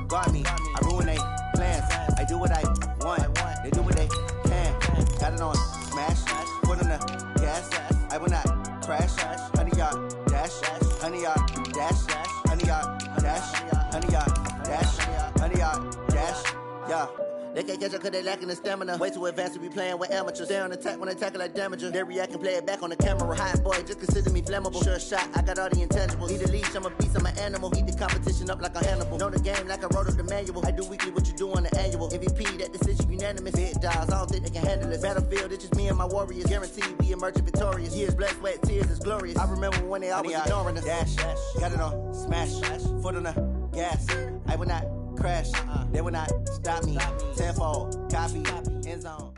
guard me. I ruin they plans. I do what I want. They do what they can. Got it on smash. Foot on the gas. I will not crash. 100-yard dash. 100-yard dash. 100-yard dash. 100-yard dash. 100-yard dash. Yeah. They can't catch up cause they lacking the stamina. Way too advanced to be playing with amateurs. Stay on attack when they tackle like damager. They react and play it back on the camera. Hot boy, just consider me flammable. Sure shot, I got all the intangibles. Need a leash, I'm a beast, I'm an animal. Eat the competition up like a Hannibal. Know the game like I wrote up the manual. I do weekly what you do on the annual. MVP, that decision unanimous. Big dials, I don't think they can handle this. Battlefield, it's just me and my warriors. Guaranteed we emerging victorious. Years, blood, sweat, tears, is glorious. I remember when they always ignoring us. Dash, got it on smash. Foot on the gas. I will not crash. They will not stop me. Tenfold, copy, end zone.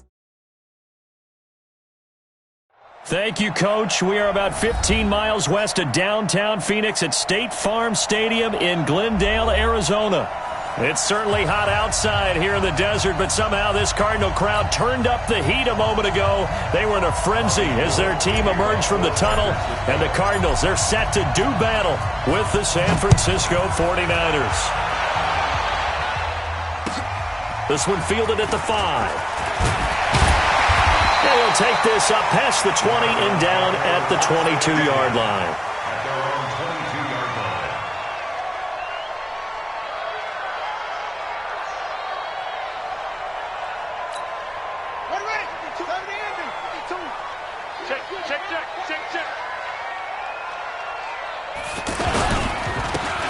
Thank you, Coach. We are about 15 miles west of downtown Phoenix at State Farm Stadium in Glendale, Arizona. It's certainly hot outside here in the desert, but somehow this Cardinal crowd turned up the heat a moment ago. They were in a frenzy as their team emerged from the tunnel, and the Cardinals, they're set to do battle with the San Francisco 49ers. This one fielded at the 5. And he'll take this up past the 20 and down at the 22-yard line.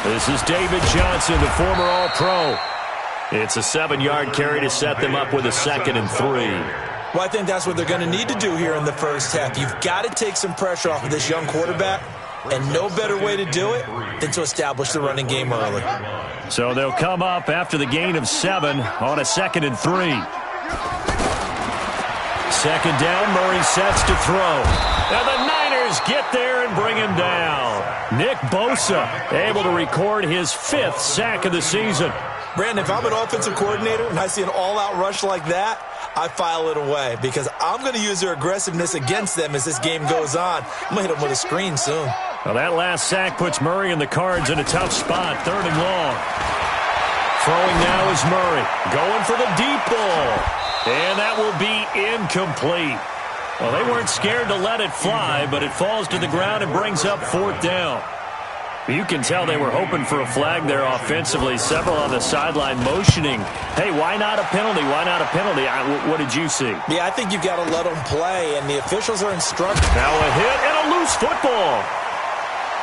This is David Johnson, the former All-Pro. It's a 7-yard carry to set them up with a 2nd and 3. Well, I think that's what they're going to need to do here in the first half. You've got to take some pressure off of this young quarterback, and no better way to do it than to establish the running game early. So they'll come up after the gain of 7 on a 2nd and 3. 2nd down, Murray sets to throw. Now the Niners get there and bring him down. Nick Bosa able to record his 5th sack of the season. Brandon, if I'm an offensive coordinator and I see an all-out rush like that, I file it away because I'm going to use their aggressiveness against them as this game goes on. I'm going to hit them with a screen soon. Well, that last sack puts Murray and the Cards in a tough spot, 3rd and long. Throwing now is Murray, going for the deep ball. And that will be incomplete. Well, they weren't scared to let it fly, but it falls to the ground and brings up 4th down. You can tell they were hoping for a flag there offensively. Several on the sideline motioning, hey, why not a penalty? Why not a penalty? What did you see? Yeah, I think you've got to let them play, and the officials are instructed. Now a hit and a loose football.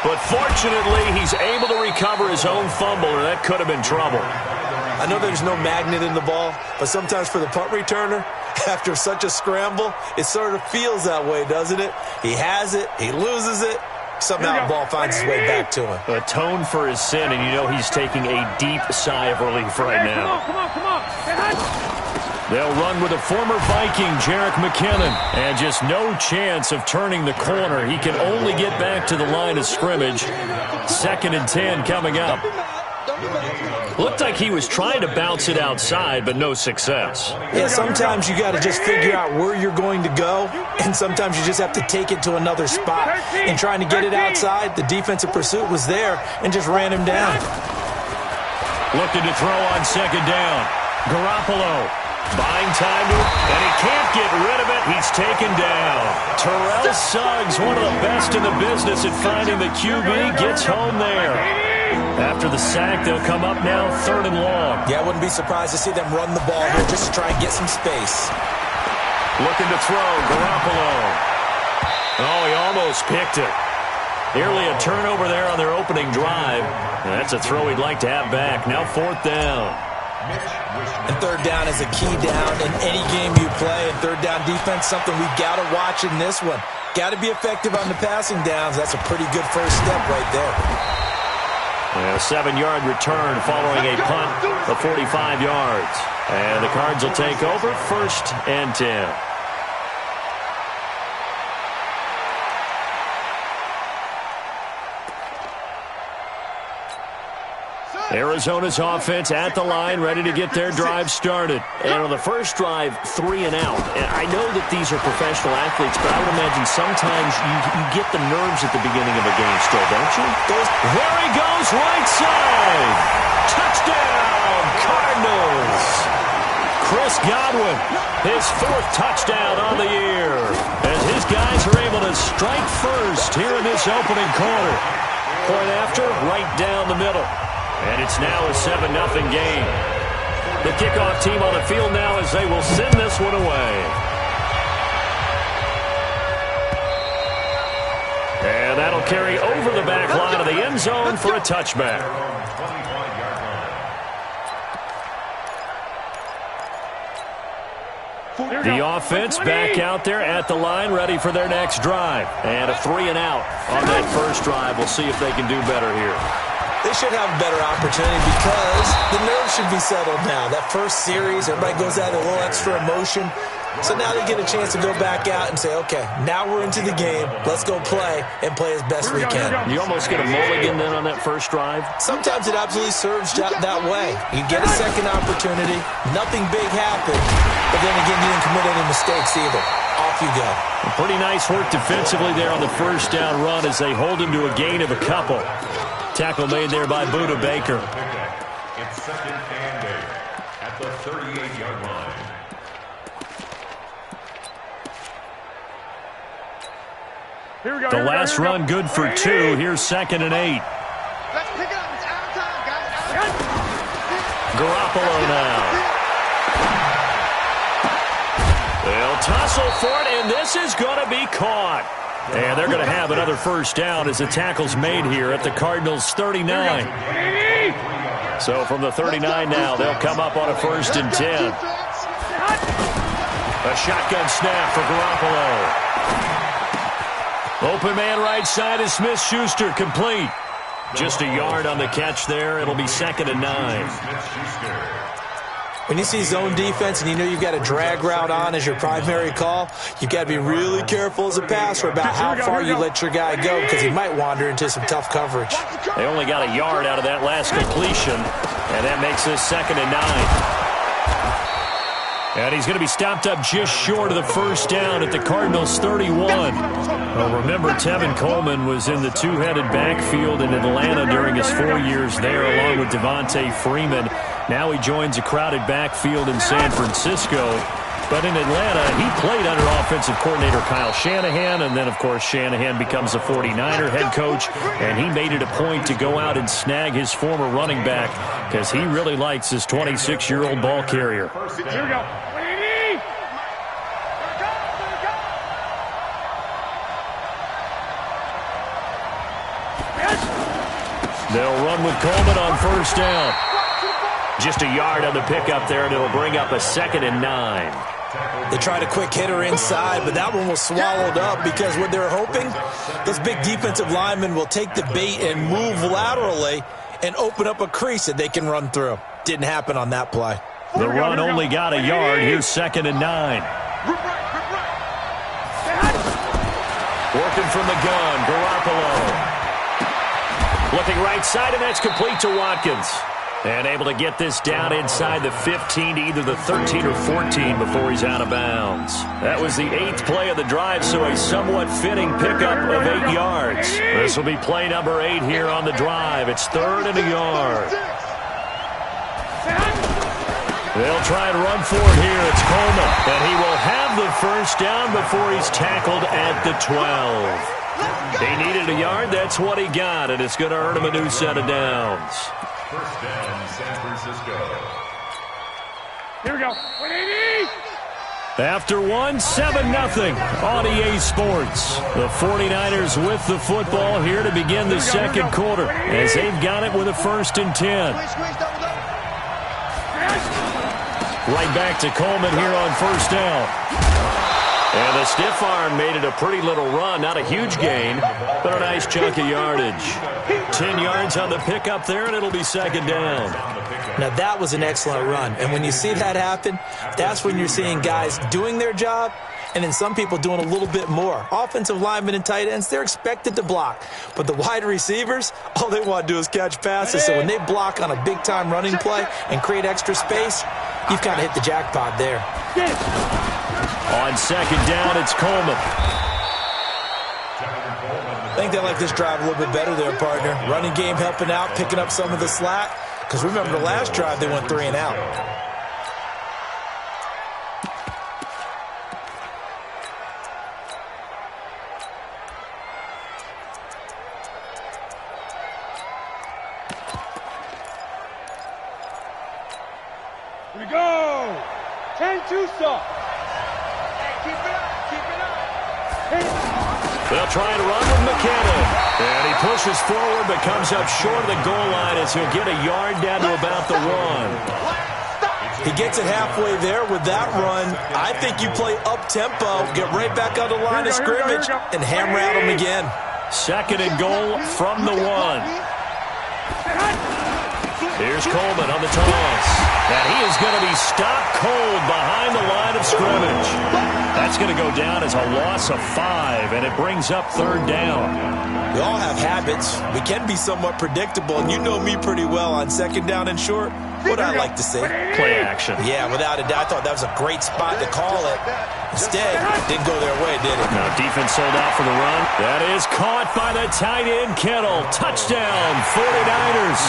But fortunately, he's able to recover his own fumble, or that could have been trouble. I know there's no magnet in the ball, but sometimes for the punt returner, after such a scramble, it sort of feels that way, doesn't it? He has it, he loses it. Somehow the ball finds its way back to him. Atone for his sin, and you know he's taking a deep sigh of relief right now. Come on. They'll run with a former Viking, Jerick McKinnon, and just no chance of turning the corner. He can only get back to the line of scrimmage. 2nd and 10 coming up. Looked like he was trying to bounce it outside, but no success. Yeah, sometimes you got to just figure out where you're going to go, and sometimes you just have to take it to another spot. And trying to get it outside, the defensive pursuit was there and just ran him down. Looking to throw on 2nd down. Garoppolo buying time, and he can't get rid of it. He's taken down. Terrell Suggs, one of the best in the business at finding the QB, gets home there. After the sack, they'll come up now 3rd and long. Yeah, I wouldn't be surprised to see them run the ball here just to try and get some space. Looking to throw, Garoppolo. Oh, he almost picked it. Nearly a turnover there on their opening drive. That's a throw he'd like to have back. Now 4th down. And 3rd down is a key down in any game you play. And 3rd down defense, something we've got to watch in this one. Got to be effective on the passing downs. That's a pretty good first step right there. A 7-yard return following a punt of 45 yards. And the Cards will take over 1st and 10. Arizona's offense at the line, ready to get their drive started. And on the first drive, 3 and out. And I know that these are professional athletes, but I would imagine sometimes you get the nerves at the beginning of a game still, don't you? There he goes, right side. Touchdown, Cardinals. Chris Godwin, his 4th touchdown on the year, as his guys are able to strike first here in this opening quarter. Point after, right down the middle. And it's now a 7-0 game. The kickoff team on the field now as they will send this one away. And that'll carry over the back line of the end zone for a touchback. The offense back out there at the line, ready for their next drive. And a 3 and out on that first drive. We'll see if they can do better here. They should have a better opportunity because the nerves should be settled now. That first series, everybody goes out with a little extra emotion. So now they get a chance to go back out and say, okay, now we're into the game. Let's go play and play as best we can. You almost get a mulligan then on that first drive? Sometimes it absolutely serves that way. You get a second opportunity. Nothing big happened. But then again, you didn't commit any mistakes either. Off you go. Pretty nice work defensively there on the first down run as they hold him to a gain of a couple. Tackle made there by Buda Baker. It's 2nd and 8 at the 38-yard line. The last run good for 2. Here's 2nd and 8. Let's pick it up. It's our time, guys. Garoppolo now. They'll tussle for it, and this is going to be caught. And they're going to have another first down as the tackle's made here at the Cardinals' 39. So from the 39 now, they'll come up on a 1st and 10. A shotgun snap for Garoppolo. Open man right side is Smith-Schuster, complete. Just a yard on the catch there. It'll be 2nd and 9. When you see zone defense and you know you've got a drag route on as your primary call, you've got to be really careful as a passer about how far you let your guy go because he might wander into some tough coverage. They only got a yard out of that last completion, and that makes this 2nd and 9. And he's going to be stopped up just short of the first down at the Cardinals' 31. Well, remember, Tevin Coleman was in the two-headed backfield in Atlanta during his 4 years there, along with Devontae Freeman. Now he joins a crowded backfield in San Francisco. But in Atlanta, he played under offensive coordinator Kyle Shanahan, and then, of course, Shanahan becomes a 49er head coach, and he made it a point to go out and snag his former running back because he really likes his 26-year-old ball carrier. Here we go. They'll run with Coleman on first down. Just a yard on the pickup there, and it'll bring up a 2nd and 9. They tried a quick hitter inside, but that one was swallowed up because what they're hoping, those big defensive linemen will take the bait and move laterally and open up a crease that they can run through. Didn't happen on that play. The run only got a yard. Here's 2nd and 9. Working from the gun, Garoppolo. Looking right side, and that's complete to Watkins. And able to get this down inside the 15 to either the 13 or 14 before he's out of bounds. That was the 8th play of the drive, so a somewhat fitting pickup of 8 yards. This will be play number 8 here on the drive. It's 3rd and a yard. They'll try and run for it here. It's Coleman, and he will have the first down before he's tackled at the 12. He needed a yard. That's what he got, and it's going to earn him a new set of downs. First down, San Francisco. Here we go. 180. After 7-0 on EA Sports. The 49ers with the football here to begin the second quarter as they've got it with a 1st and 10. Right back to Coleman here on first down. And the stiff arm made it a pretty little run. Not a huge gain, but a nice chunk of yardage. 10 yards on the pickup there, and it'll be 2nd down. Now, that was an excellent run. And when you see that happen, that's when you're seeing guys doing their job and then some people doing a little bit more. Offensive linemen and tight ends, they're expected to block. But the wide receivers, all they want to do is catch passes. So when they block on a big-time running play and create extra space, you've kind of hit the jackpot there. On second down, it's Coleman. I think they like this drive a little bit better there, partner. Running game helping out, picking up some of the slack. Because remember, the last drive, they went 3 and out. Here we go. 10-2 stop. Hey, keep it up. Keep it up. Hey. They'll try to run with McKinnon. And he pushes forward but comes up short of the goal line as he'll get a yard down to about the 1. He gets it halfway there with that run. I think you play up-tempo, get right back on the line of scrimmage, and hammer at him again. Second and goal from the 1. Here's Coleman on the toss. And he is going to be stopped cold behind the line of scrimmage. That's going to go down as a loss of 5, and it brings up third down. We all have habits. We can be somewhat predictable, and you know me pretty well on second down and short. What I like to say? Play action. Yeah, without a doubt. I thought that was a great spot to call it. Instead, it didn't go their way, did it? Now defense sold out for the run. That is caught by the tight end, Kittle. Touchdown, 49ers.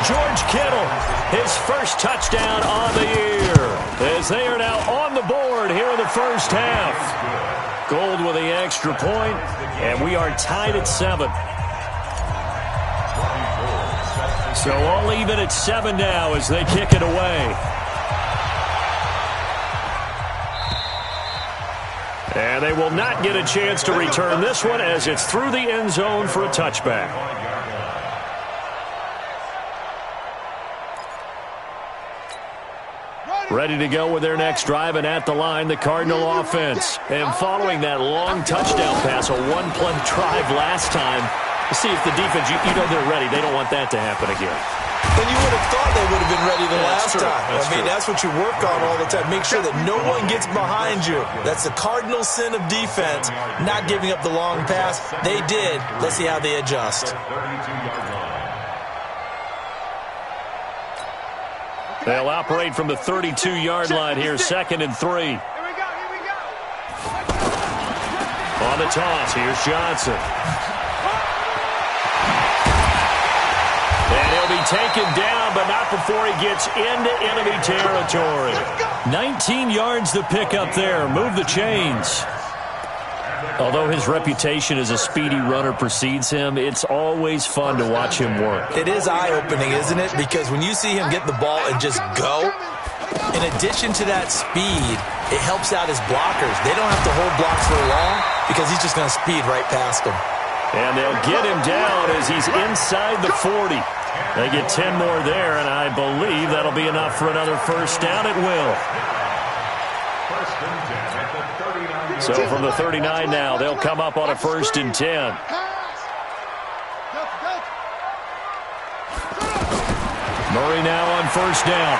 George Kittle, his first touchdown on the year, as they are now on the board here in the first half. Gold with the extra point, and we are tied at 7. So all even at 7 now as they kick it away. And they will not get a chance to return this one as it's through the end zone for a touchback. Ready to go with their next drive, and at the line, the Cardinal offense. And following that long touchdown pass, a one-play drive last time, to see if the defense, you know they're ready. They don't want that to happen again. And you would have thought they would have been ready the last time. That's what you work on all the time. Make sure that no one gets behind you. That's the cardinal sin of defense, not giving up the long pass. They did. Let's see how they adjust. They'll operate from the 32-yard line here, second and 3. Here we go, here we go. On the toss, here's Johnson. And he'll be taken down, but not before he gets into enemy territory. 19 yards to pick up there. Move the chains. Although his reputation as a speedy runner precedes him, it's always fun to watch him work. It is eye-opening, isn't it? Because when you see him get the ball and just go, in addition to that speed, it helps out his blockers. They don't have to hold blocks for long because he's just going to speed right past them. And they'll get him down as he's inside the 40. They get 10 more there, and I believe that'll be enough for another first down. It will. So from the 39 now, they'll come up on a 1st and 10. Murray now on 1st down.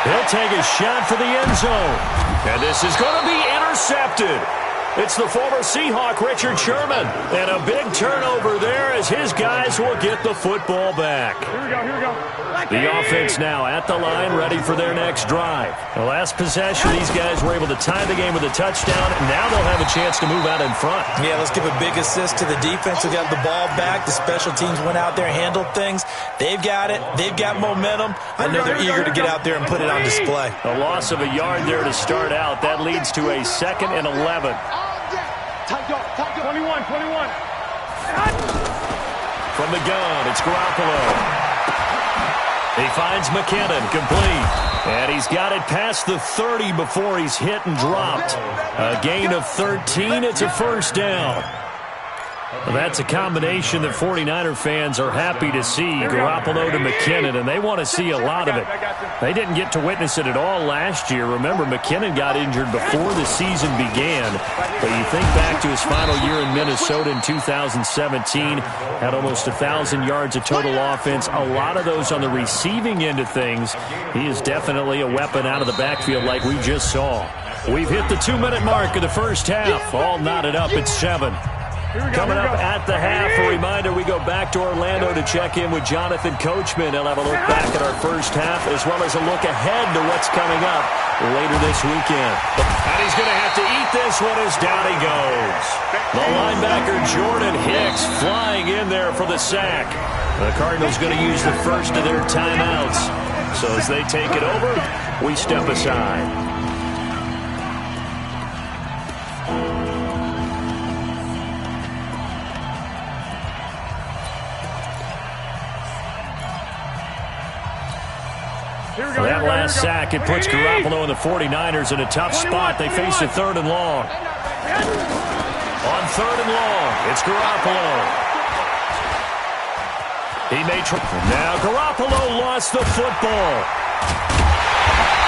He'll take a shot for the end zone. And this is going to be intercepted. It's the former Seahawk, Richard Sherman. And a big turnover there as his guys will get the football back. Here we go, here we go. The offense now at the line, ready for their next drive. The last possession, these guys were able to tie the game with a touchdown. Now they'll have a chance to move out in front. Yeah, let's give a big assist to the defense who got the ball back. The special teams went out there, handled things. They've got it. They've got momentum. I know they're eager to get out there and put it on display. A loss of a yard there to start out. That leads to a 2nd and 11. 21. From the gun, it's Garoppolo. He finds McKinnon, complete. And he's got it past the 30 before he's hit and dropped. A gain of 13. It's a first down. Well, that's a combination that 49er fans are happy to see. Garoppolo to McKinnon, and they want to see a lot of it. They didn't get to witness it at all last year. Remember, McKinnon got injured before the season began. But you think back to his final year in Minnesota in 2017, had almost 1,000 yards of total offense, a lot of those on the receiving end of things. He is definitely a weapon out of the backfield like we just saw. We've hit the 2-minute mark of the first half. All knotted up at 7. Coming up at the half, a reminder, we go back to Orlando to check in with Jonathan Coachman. He'll have a look back at our first half as well as a look ahead to what's coming up later this weekend. And he's going to have to eat this one as down he goes. The linebacker Jordan Hicks flying in there for the sack. The Cardinals going to use the first of their timeouts. So as they take it over, we step aside. That last sack, it puts Garoppolo and the 49ers in a tough spot. They face a 3rd and long. On 3rd and long, it's Garoppolo. He may try. Now Garoppolo lost the football.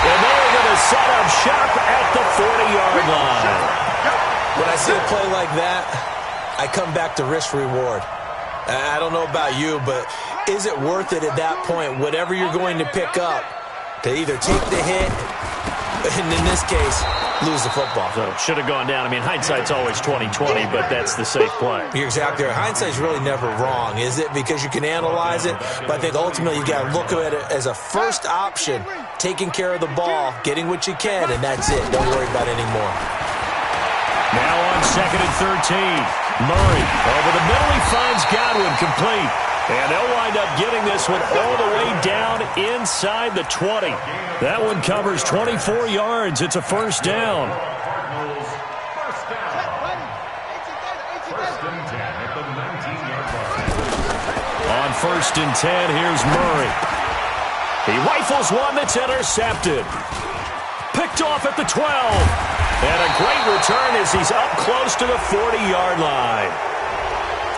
And they're going to set up shop at the 40-yard line. When I see a play like that, I come back to risk-reward. I don't know about you, but is it worth it at that point, whatever you're going to pick up, to either take the hit, and in this case, lose the football? So should have gone down. I mean, hindsight's always 20/20, but that's the safe play. You're exactly right. Hindsight's really never wrong, is it? Because you can analyze it, but I think ultimately you got to look at it as a first option, taking care of the ball, getting what you can, and that's it. Don't worry about it anymore. Now on 2nd and 13. Murray over the middle. He finds Godwin complete. And they'll wind up getting this one all the way down inside the 20. That one covers 24 yards. It's a first down. On 1st and 10, here's Murray. He rifles one that's intercepted. Picked off at the 12. And a great return as he's up close to the 40-yard line.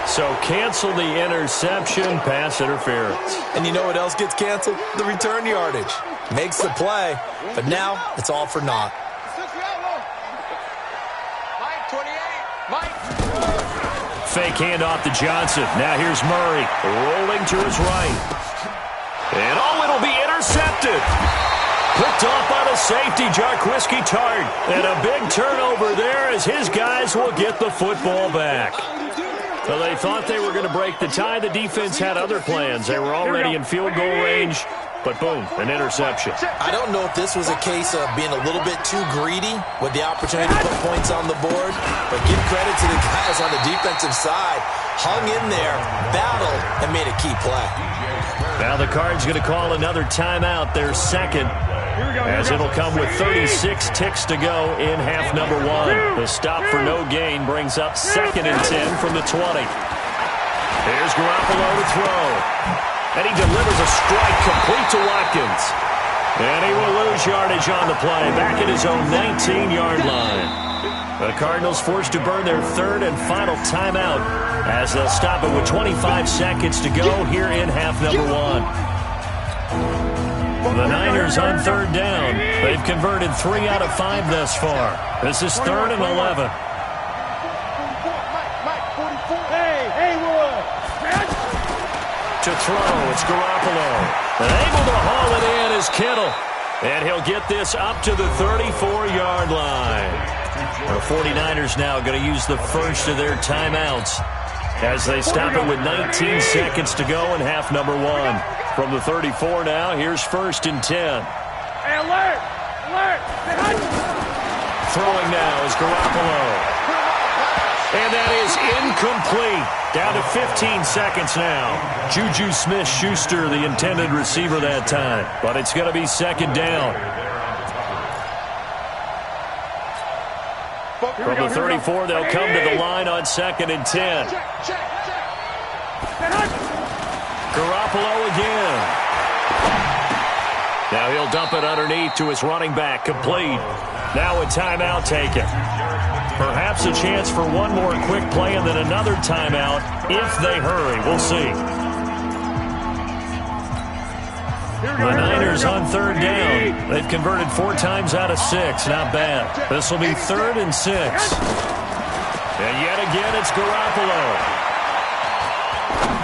So cancel the interception, pass interference. And you know what else gets canceled? The return yardage. Makes the play, but now it's all for naught. Fake handoff to Johnson. Now here's Murray rolling to his right. And it'll be intercepted. Picked off by the safety, Jarquiski Tart. And a big turnover there as his guys will get the football back. So they thought they were going to break the tie. The defense had other plans. They were already in field goal range, but boom, an interception. I don't know if this was a case of being a little bit too greedy with the opportunity to put points on the board, but give credit to the guys on the defensive side. Hung in there, battled, and made a key play. Now the Cards going to call another timeout, their second, as it'll come with 36 ticks to go in half number 1. The stop for no gain brings up 2nd and 10 from the 20. Here's Garoppolo to throw. And he delivers a strike complete to Watkins. And he will lose yardage on the play, back at his own 19-yard line. The Cardinals forced to burn their 3rd and final timeout as they'll stop it with 25 seconds to go here in half number 1. The Niners on 3rd down. They've converted 3 out of 5 thus far. This is 3rd and 11. To throw, it's Garoppolo. And able to haul it in is Kittle. And he'll get this up to the 34-yard line. The 49ers now going to use the first of their timeouts as they stop it with 19 seconds to go in half number 1. From the 34 now, here's 1st and 10. Hey, alert! Alert! Throwing now is Garoppolo. And that is incomplete. Down to 15 seconds now. Juju Smith-Schuster, the intended receiver that time. But it's going to be 2nd down. From the 34, they'll come to the line on 2nd and 10. Garoppolo again. Now he'll dump it underneath to his running back, complete. Now a timeout taken. Perhaps a chance for one more quick play and then another timeout if they hurry. We'll see. The Niners on 3rd down. They've converted 4 times out of 6. Not bad. This will be 3rd and 6. And yet again, it's Garoppolo.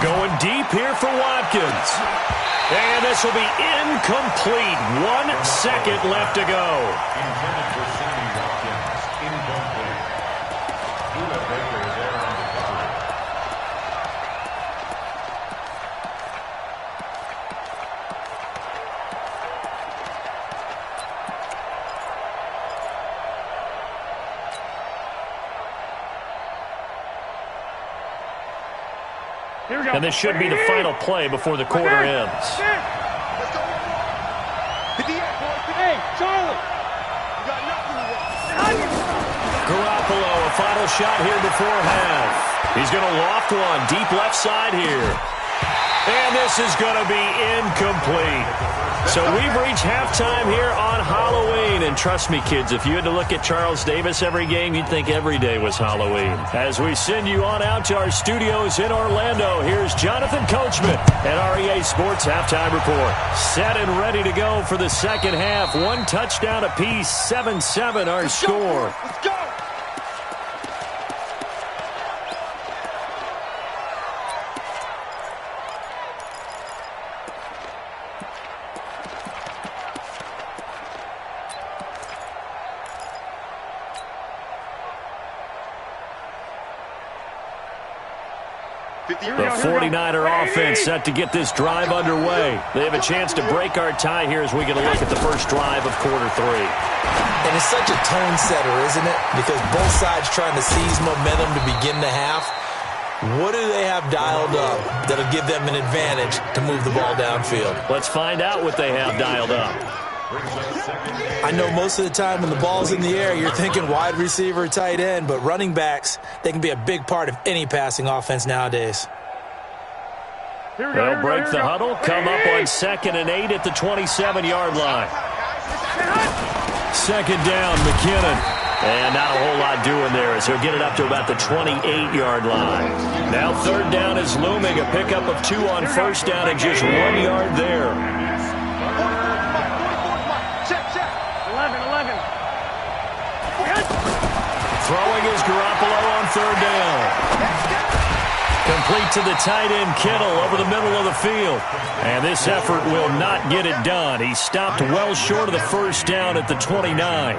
Going deep here for Watkins. And this will be incomplete. 1 second left to go. incomplete. Judah Baker is there on the cover. And this should be the final play before the quarter ends. Hey, Charlie! You got nothing. Garoppolo, a final shot here before half. He's going to loft one deep left side here. And this is going to be incomplete. So we've reached halftime here on Halloween. And trust me, kids, if you had to look at Charles Davis every game, you'd think every day was Halloween. As we send you on out to our studios in Orlando, here's Jonathan Coachman at REA Sports Halftime Report. Set and ready to go for the second half. One touchdown apiece, 7-7 our score. Let's go! The 49er offense set to get this drive underway. They have a chance to break our tie here as we get a look at the first drive of quarter three. And it's such a tone setter, isn't it? Because both sides trying to seize momentum to begin the half. What do they have dialed up that'll give them an advantage to move the ball downfield? Let's find out what they have dialed up. I know most of the time when the ball's in the air, you're thinking wide receiver, tight end, but running backs, they can be a big part of any passing offense nowadays. They'll break the huddle, come up on 2nd and 8 at the 27-yard line. Second down, McKinnon. And not a whole lot doing there as he'll get it up to about the 28-yard line. Now third down is looming, a pickup of 2 on first down and just 1 yard there. 11. Throwing is Garoppolo on third down. Complete to the tight end, Kittle, over the middle of the field. And this effort will not get it done. He stopped well short of the first down at the 29.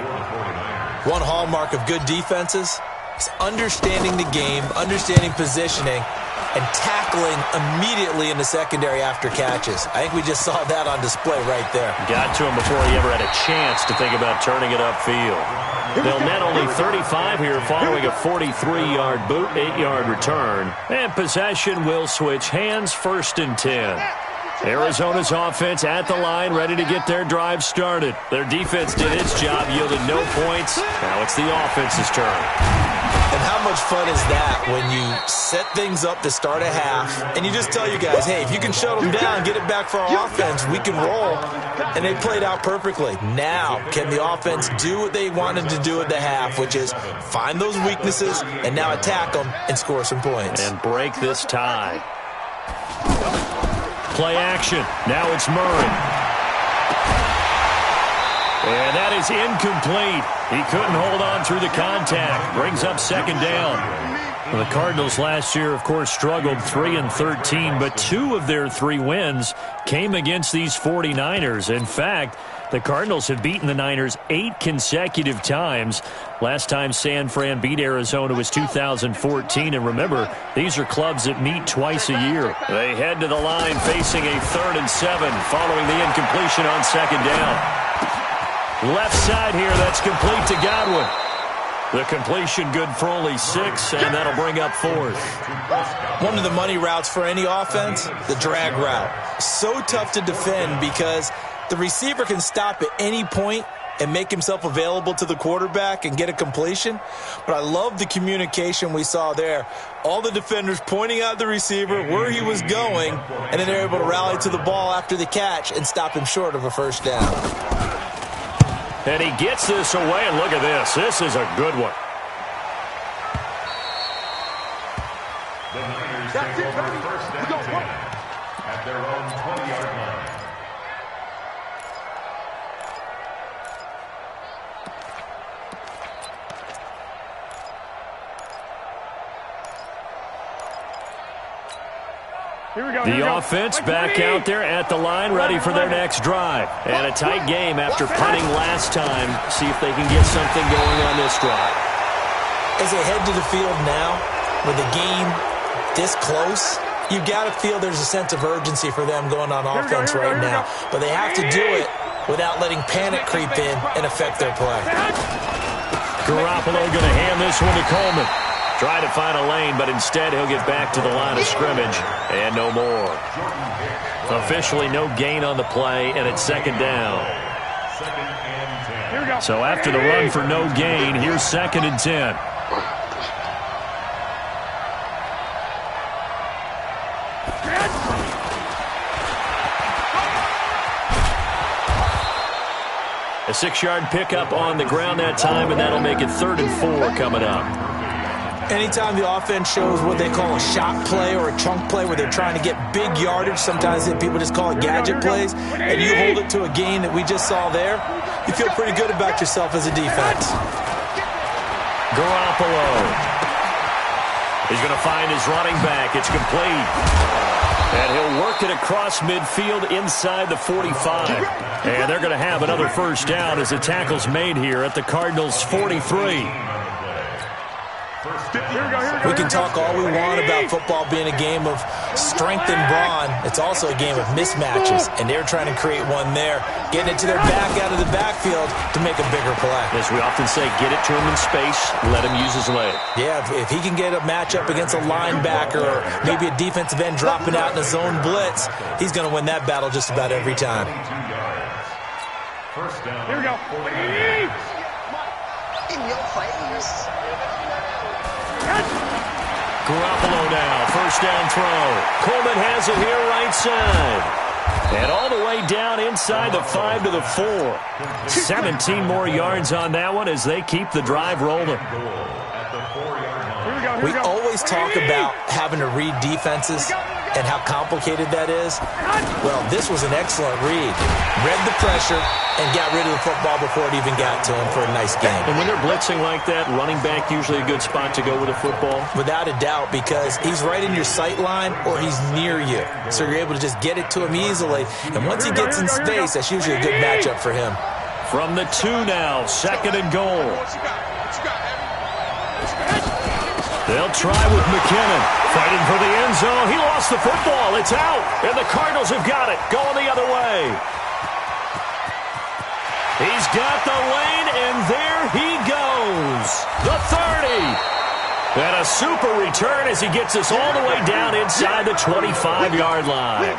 One hallmark of good defenses is understanding the game, understanding positioning, and tackling immediately in the secondary after catches. I think we just saw that on display right there. Got to him before he ever had a chance to think about turning it upfield. They'll net only 35 here following a 43-yard boot, 8-yard return. And possession will switch hands, 1st and 10. Arizona's offense at the line, ready to get their drive started. Their defense did its job, yielded no points. Now it's the offense's turn. And how much fun is that when you set things up to start a half and you just tell you guys, hey, if you can shut them down, get it back for our offense, we can roll. And they played out perfectly. Now, can the offense do what they wanted to do at the half, which is find those weaknesses and now attack them and score some points. And break this tie. Play action. Now it's Murray. And that is incomplete. He couldn't hold on through the contact. Brings up second down. Well, the Cardinals last year, of course, struggled 3-13, but 2 of their 3 wins came against these 49ers. In fact, the Cardinals have beaten the Niners 8 consecutive times. Last time San Fran beat Arizona was 2014. And remember, these are clubs that meet twice a year. They head to the line facing a 3rd and 7 following the incompletion on second down. Left side here, that's complete to Godwin. The completion good for only 6, and that'll bring up 4th. One of the money routes for any offense, the drag route. So tough to defend because the receiver can stop at any point and make himself available to the quarterback and get a completion. But I love the communication we saw there. All the defenders pointing out the receiver, where he was going, and then they're able to rally to the ball after the catch and stop him short of a first down. And he gets this away, and look at this. This is a good one. The Niners take over 1st and 10 at their own 20-yard line. The offense back out there at the line, ready for their next drive. And a tight game after punting last time. See if they can get something going on this drive. As they head to the field now, with the game this close, you've got to feel there's a sense of urgency for them going on offense right now. But they have to do it without letting panic creep in and affect their play. Garoppolo going to hand this one to Coleman. Try to find a lane, but instead he'll get back to the line of scrimmage, and no more. Officially no gain on the play, and it's second down. So after the run for no gain, here's 2nd and 10. A 6-yard pickup on the ground that time, and that'll make it 3rd and 4 coming up. Anytime the offense shows what they call a shot play or a chunk play where they're trying to get big yardage, sometimes people just call it gadget plays, and you hold it to a gain that we just saw there, you feel pretty good about yourself as a defense. Garoppolo. He's going to find his running back. It's complete. And he'll work it across midfield inside the 45. And they're going to have another first down as the tackle's made here at the Cardinals' 43. We can talk all we want about football being a game of strength and brawn. It's also a game of mismatches, and they're trying to create one there, getting it to their back out of the backfield to make a bigger play. As we often say, get it to him in space, let him use his leg. Yeah, if he can get a matchup against a linebacker or maybe a defensive end dropping out in a zone blitz, he's going to win that battle just about every time. First down. Here we go. In your face. Garoppolo now, first down throw. Coleman has it here right side. And all the way down inside the 5 to the 4. 17 more yards on that one as they keep the drive rolling. We always talk about having to read defenses and how complicated that is. Well, this was an excellent read. Read the pressure and got rid of the football before it even got to him for a nice game. And when they're blitzing like that, running back usually a good spot to go with a football? Without a doubt, because he's right in your sight line or he's near you. So you're able to just get it to him easily. And once he gets in space, that's usually a good matchup for him. From the 2 now, 2nd and goal. They'll try with McKinnon. Fighting for the end zone. He lost the football. It's out. And the Cardinals have got it. Going the other way. He's got the lane, and there he goes. The 30. And a super return as he gets us all the way down inside the 25-yard line.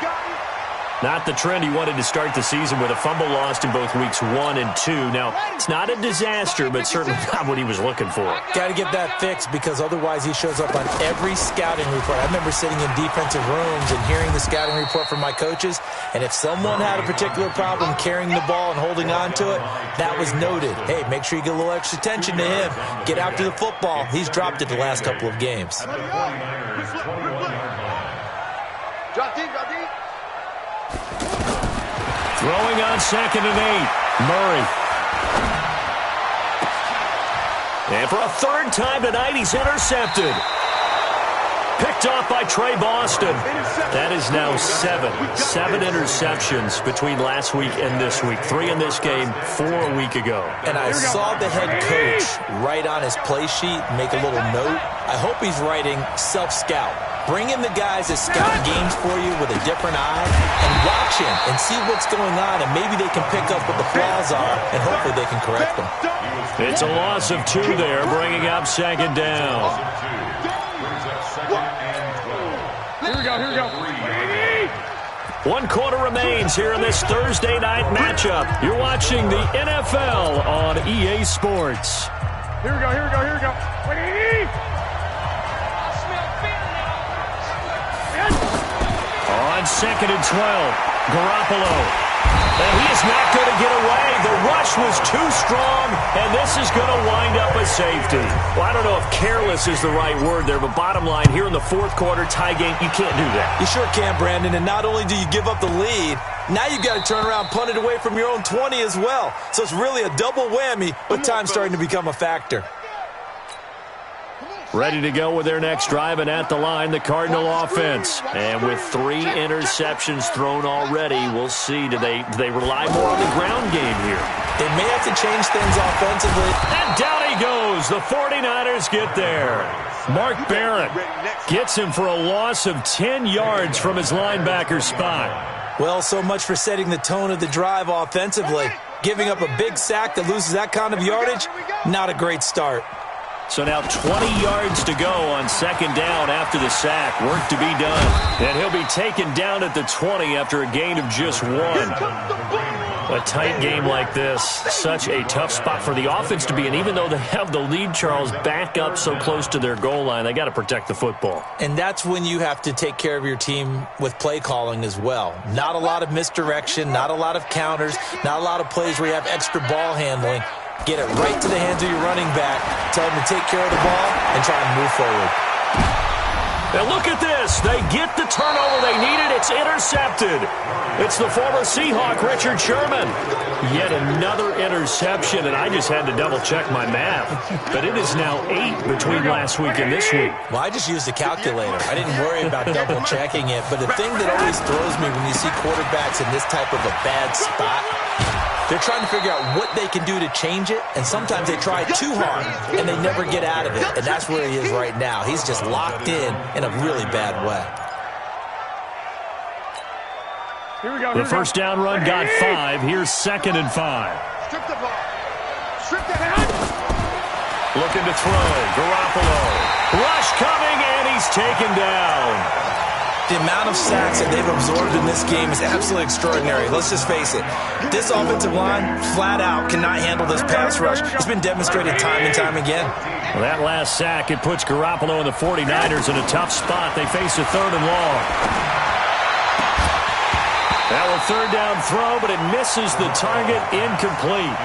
Not the trend he wanted to start the season with a fumble lost in both weeks 1 and 2. Now, it's not a disaster, but certainly not what he was looking for. Got to get that fixed because otherwise he shows up on every scouting report. I remember sitting in defensive rooms and hearing the scouting report from my coaches, and if someone had a particular problem carrying the ball and holding on to it, that was noted. Hey, make sure you get a little extra attention to him. Get after the football. He's dropped it the last couple of games. Drop deep, drop deep. Throwing on 2nd and 8. Murray. And for a 3rd time tonight, he's intercepted. Picked off by Trey Boston. That is now 7 interceptions between last week and this week. 3 in this game, 4 a week ago. And I saw the head coach write on his play sheet, make a little note. I hope he's writing self-scout. Bring in the guys that scout games for you with a different eye and watch him and see what's going on, and maybe they can pick up what the flaws are, and hopefully they can correct them. It's a loss of 2 there, bringing up 2nd down. Here we go, here we go. 1 quarter remains here in this Thursday night matchup. You're watching the NFL on EA Sports. Here we go, here we go, here we go. On 2nd and 12, Garoppolo. And he is not going to get away. The rush was too strong, and this is going to wind up a safety. Well, I don't know if careless is the right word there, but bottom line, here in the 4th quarter, tie game, you can't do that. You sure can, Brandon, and not only do you give up the lead, now you've got to turn around and punt it away from your own 20 as well. So it's really a double whammy, but time's starting to become a factor. Ready to go with their next drive, and at the line, the Cardinal offense. And with 3 interceptions thrown already, we'll see. Do they rely more on the ground game here? They may have to change things offensively. And down he goes. The 49ers get there. Mark Barrett gets him for a loss of 10 yards from his linebacker spot. Well, so much for setting the tone of the drive offensively. Giving up a big sack that loses that kind of yardage, not a great start. So now 20 yards to go on second down after the sack. Work to be done. And he'll be taken down at the 20 after a gain of just 1. A tight game like this, such a tough spot for the offense to be in. Even though they have the lead, Charles, back up so close to their goal line, they got to protect the football. And that's when you have to take care of your team with play calling as well. Not a lot of misdirection, not a lot of counters, not a lot of plays where you have extra ball handling. Get it right to the hands of your running back. Tell them to take care of the ball and try and move forward. And look at this. They get the turnover they needed. It's intercepted. It's the former Seahawk, Richard Sherman. Yet another interception, and I just had to double-check my math. But it is now 8 between last week and this week. Well, I just used a calculator. I didn't worry about double-checking it. But the thing that always throws me when you see quarterbacks in this type of a bad spot, they're trying to figure out what they can do to change it, and sometimes they try too hard, and they never get out of it. And that's where he is right now. He's just locked in a really bad way. The first down run got 5. Here's 2nd and 5. Strip the ball. Strip the hand. Looking to throw. Garoppolo. Rush coming, and he's taken down. The amount of sacks that they've absorbed in this game is absolutely extraordinary. Let's just face it. This offensive line, flat out, cannot handle this pass rush. It's been demonstrated time and time again. Well, that last sack, it puts Garoppolo and the 49ers in a tough spot. They face a 3rd and long. Now a 3rd down throw, but it misses the target, incomplete.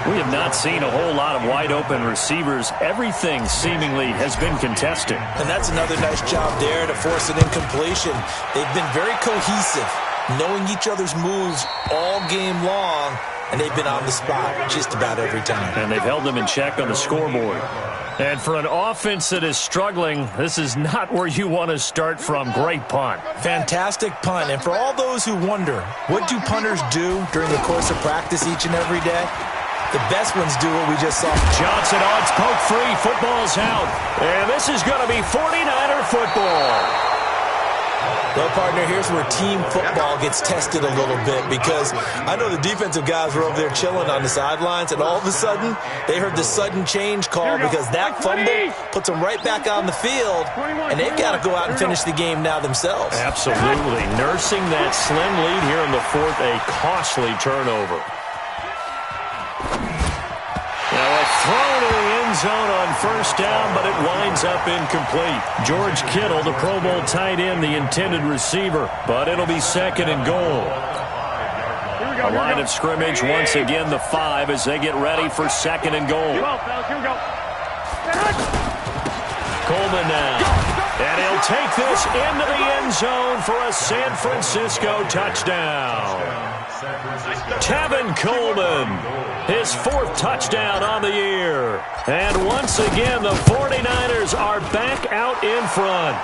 We have not seen a whole lot of wide-open receivers. Everything seemingly has been contested. And that's another nice job there to force an incompletion. They've been very cohesive, knowing each other's moves all game long, and they've been on the spot just about every time. And they've held them in check on the scoreboard. And for an offense that is struggling, this is not where you want to start from. Great punt. Fantastic punt. And for all those who wonder, what do punters do during the course of practice each and every day? The best ones do what we just saw. Johnson, it's poke free. Football's out. And this is going to be 49er football. Well, partner, here's where team football gets tested a little bit, because I know the defensive guys were over there chilling on the sidelines, and all of a sudden, they heard the sudden change call because that fumble puts them right back on the field, and they've got to go out and finish the game now themselves. Absolutely. Nursing that slim lead here in the 4th, a costly turnover. Now a throw to the end zone on 1st down, but it winds up incomplete. George Kittle, the Pro Bowl tight end, the intended receiver, but it'll be 2nd and goal. A line of scrimmage, once again the 5 as they get ready for 2nd and goal. Coleman now. And he'll take this into the end zone for a San Francisco touchdown. Tevin Coleman, his 4th touchdown on the year. And once again, the 49ers are back out in front.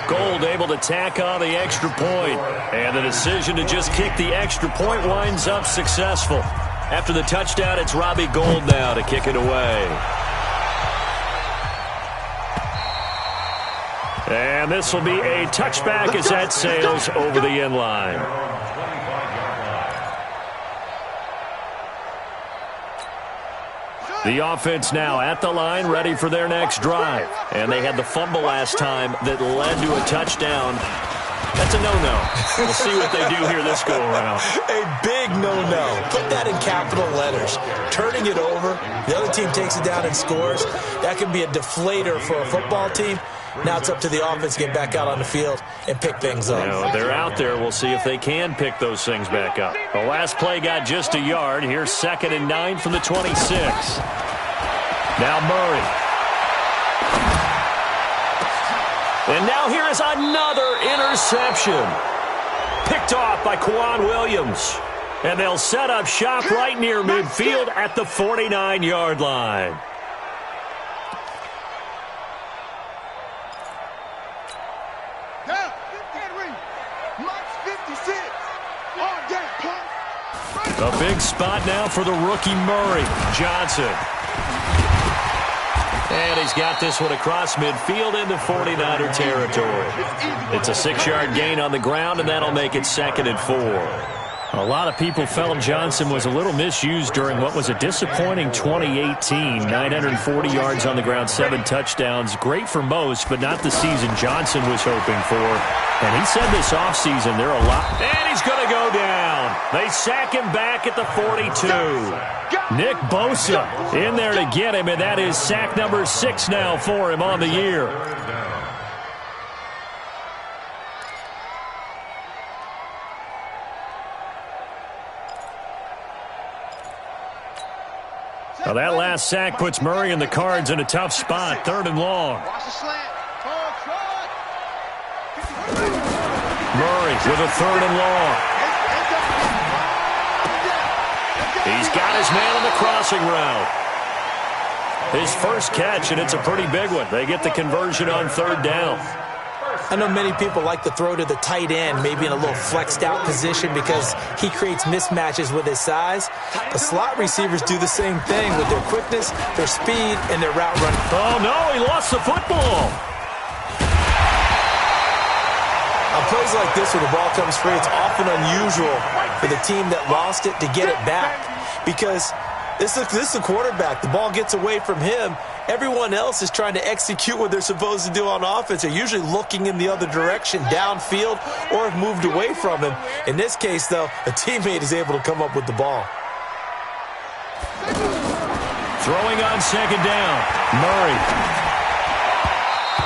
Gould able to tack on the extra point. And the decision to just kick the extra point winds up successful. After the touchdown, it's Robbie Gould now to kick it away. And this will be a touchback as that sails over the end line. The offense now at the line, ready for their next drive. And they had the fumble last time that led to a touchdown. That's a no-no. We'll see what they do here this go-around. A big no-no. Put that in capital letters. Turning it over, the other team takes it down and scores. That can be a deflator for a football team. Now it's up to the offense to get back out on the field and pick things up. Now, they're out there. We'll see if they can pick those things back up. The last play got just a yard. Here's 2nd and 9 from the 26. Now Murray. And now here is another interception. Picked off by Quan Williams. And they'll set up shop right near midfield at the 49-yard line. A big spot now for the rookie Murray. Johnson. And he's got this one across midfield into 49er territory. It's a 6-yard gain on the ground, and that'll make it 2nd and 4. A lot of people felt Johnson was a little misused during what was a disappointing 2018. 940 yards on the ground, 7 touchdowns. Great for most, but not the season Johnson was hoping for. And he said this offseason there are a lot. And he's going to go down. They sack him back at the 42. Nick Bosa in there to get him, and that is sack number 6 now for him on the year. Well, that last sack puts Murray and the Cards in a tough spot. 3rd and long. Murray with a 3rd and long. He's got his man on the crossing route. His first catch, and it's a pretty big one. They get the conversion on 3rd down. I know many people like to throw to the tight end, maybe in a little flexed out position because he creates mismatches with his size. But slot receivers do the same thing with their quickness, their speed, and their route running. Oh, no, he lost the football. On plays like this where the ball comes free, it's often unusual for the team that lost it to get it back because this is the quarterback. The ball gets away from him. Everyone else is trying to execute what they're supposed to do on offense. They're usually looking in the other direction, downfield, or have moved away from him. In this case, though, a teammate is able to come up with the ball. Throwing on 2nd down, Murray.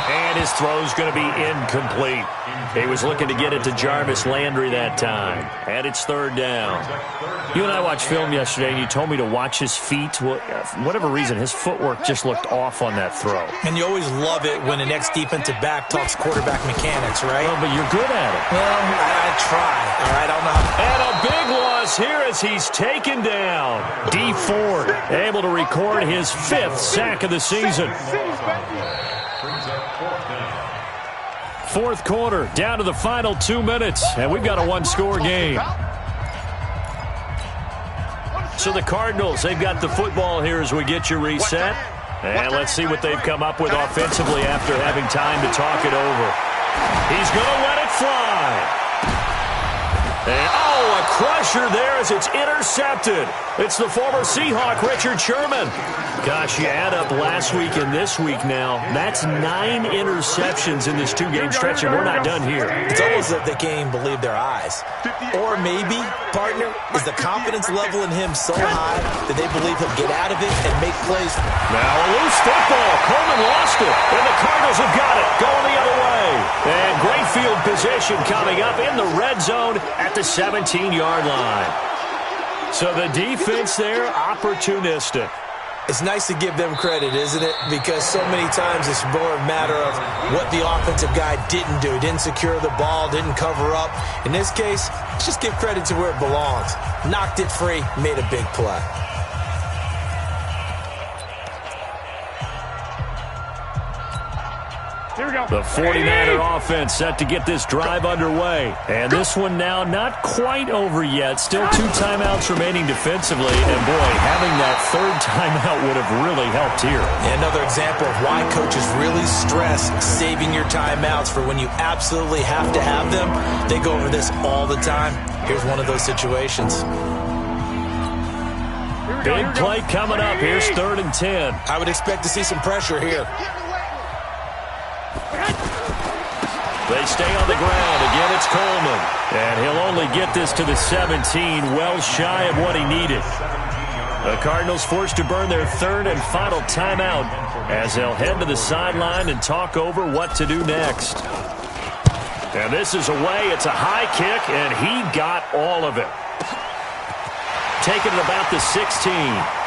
And his throw's going to be incomplete. He was looking to get it to Jarvis Landry that time. And it's 3rd down. You and I watched film yesterday, and you told me to watch his feet. Well, for whatever reason, his footwork just looked off on that throw. And you always love it when the next defensive back talks quarterback mechanics, right? Well, but you're good at it. Well, I try. All right, I don't know how. And a big loss here as he's taken down. D. Ford able to record his 5th sack of the season. 4th quarter, down to the final 2 minutes, and we've got a 1-score game. So the Cardinals, they've got the football here as we get you reset. And let's see what they've come up with offensively after having time to talk it over. He's going to let it fly. And, a crusher there as it's intercepted. It's the former Seahawk, Richard Sherman. Gosh, you add up last week and this week now. That's 9 interceptions in this 2-game stretch, and we're not done here. It's almost like they can't even believe their eyes. Or maybe, partner, is the confidence level in him so high that they believe he'll get out of it and make plays. Now a loose football. Coleman lost it, and the Cardinals have got it. Going the other way. And great field position coming up in the red zone at the 17-yard line. So the defense there, opportunistic. It's nice to give them credit, isn't it? Because so many times it's more a matter of what the offensive guy didn't do. Didn't secure the ball, didn't cover up. In this case, let's just give credit to where it belongs. Knocked it free, made a big play. Here we go. The 49er offense set to get this drive underway. And this one now not quite over yet. Still 2 timeouts remaining defensively. And boy, having that 3rd timeout would have really helped here. Another example of why coaches really stress saving your timeouts for when you absolutely have to have them. They go over this all the time. Here's one of those situations. Big play coming up. Here's 3rd and 10. I would expect to see some pressure here. They stay on the ground. Again, it's Coleman. And he'll only get this to the 17, well shy of what he needed. The Cardinals forced to burn their 3rd and final timeout as they'll head to the sideline and talk over what to do next. And this is away. It's a high kick, and he got all of it. Taking it about the 16.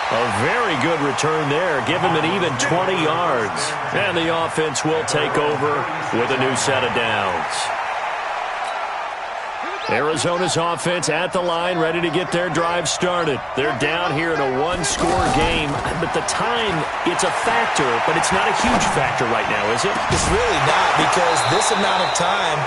A very good return there. Give him an even 20 yards. And the offense will take over with a new set of downs. Arizona's offense at the line, ready to get their drive started. They're down here in a one-score game, but the time, it's a factor, but it's not a huge factor right now, is it? It's really not, because this amount of time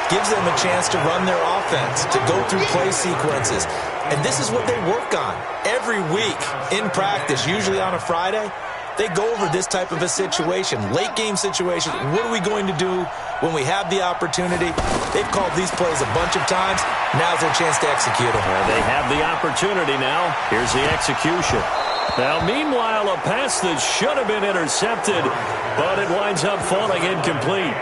gives them a chance to run their offense, to go through play sequences. And this is what they work on every week in practice, usually on a Friday. They go over this type of a situation, late-game situation. What are we going to do when we have the opportunity? They've called these plays a bunch of times. Now's their chance to execute them. They have the opportunity now. Here's the execution. Now, meanwhile, a pass that should have been intercepted, but it winds up falling incomplete.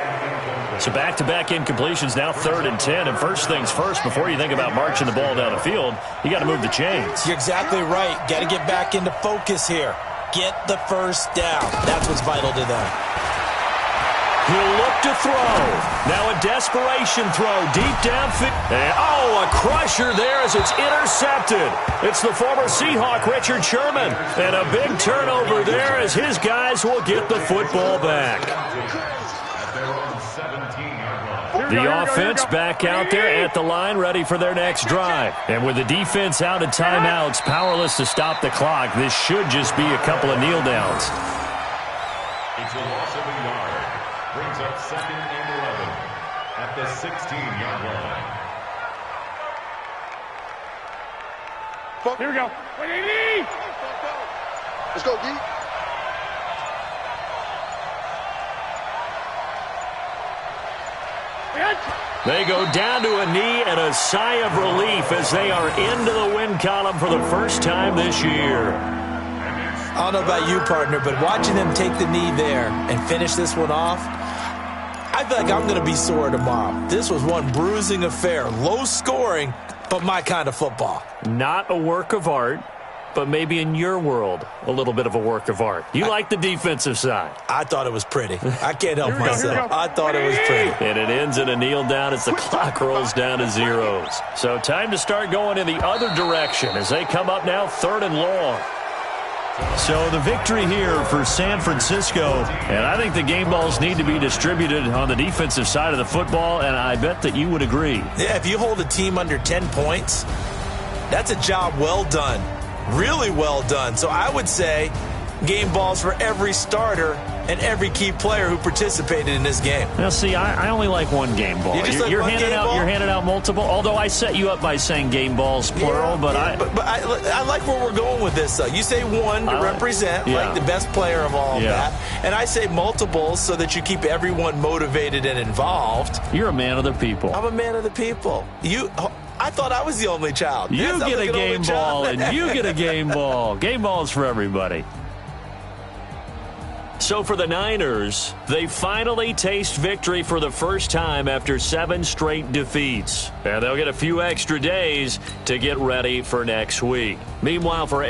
So back-to-back incompletions, now 3rd and 10. And first things first, before you think about marching the ball down the field, you got to move the chains. You're exactly right. Got to get back into focus here. Get the first down. That's what's vital to them. He'll look to throw. Now a desperation throw deep downfield. Oh, a crusher there as it's intercepted. It's the former Seahawk, Richard Sherman. And a big turnover there as his guys will get the football back. The offense back out there at the line, ready for their next drive. And with the defense out of timeouts, powerless to stop the clock, this should just be a couple of kneel downs. It's a loss of a yard. Brings up 2nd and 11 at the 16-yard line. Here we go. Let's go, D. They go down to a knee and a sigh of relief as they are into the win column for the first time this year. I don't know about you, partner, but watching them take the knee there and finish this one off, I feel like I'm going to be sore tomorrow. This was one bruising affair. Low scoring, but my kind of football. Not a work of art, but maybe in your world, a little bit of a work of art. You like the defensive side. I thought it was pretty. I can't help myself. I thought it was pretty. And it ends in a kneel down as the clock rolls down to zeros. So time to start going in the other direction as they come up now 3rd and long. So the victory here for San Francisco, and I think the game balls need to be distributed on the defensive side of the football, and I bet that you would agree. Yeah, if you hold a team under 10 points, that's a job well done. Really well done. So I would say game balls for every starter and every key player who participated in this game. Now, see, I only like one game ball. You're handing out multiple, although I set you up by saying game balls, plural. But I like where we're going with this, though. You say one to represent, like the best player of all of that. And I say multiples so that you keep everyone motivated and involved. You're a man of the people. I'm a man of the people. I thought I was the only child. You get a game ball, and you get a game ball. Game balls for everybody. So for the Niners, they finally taste victory for the first time after 7 straight defeats. And they'll get a few extra days to get ready for next week. Meanwhile, for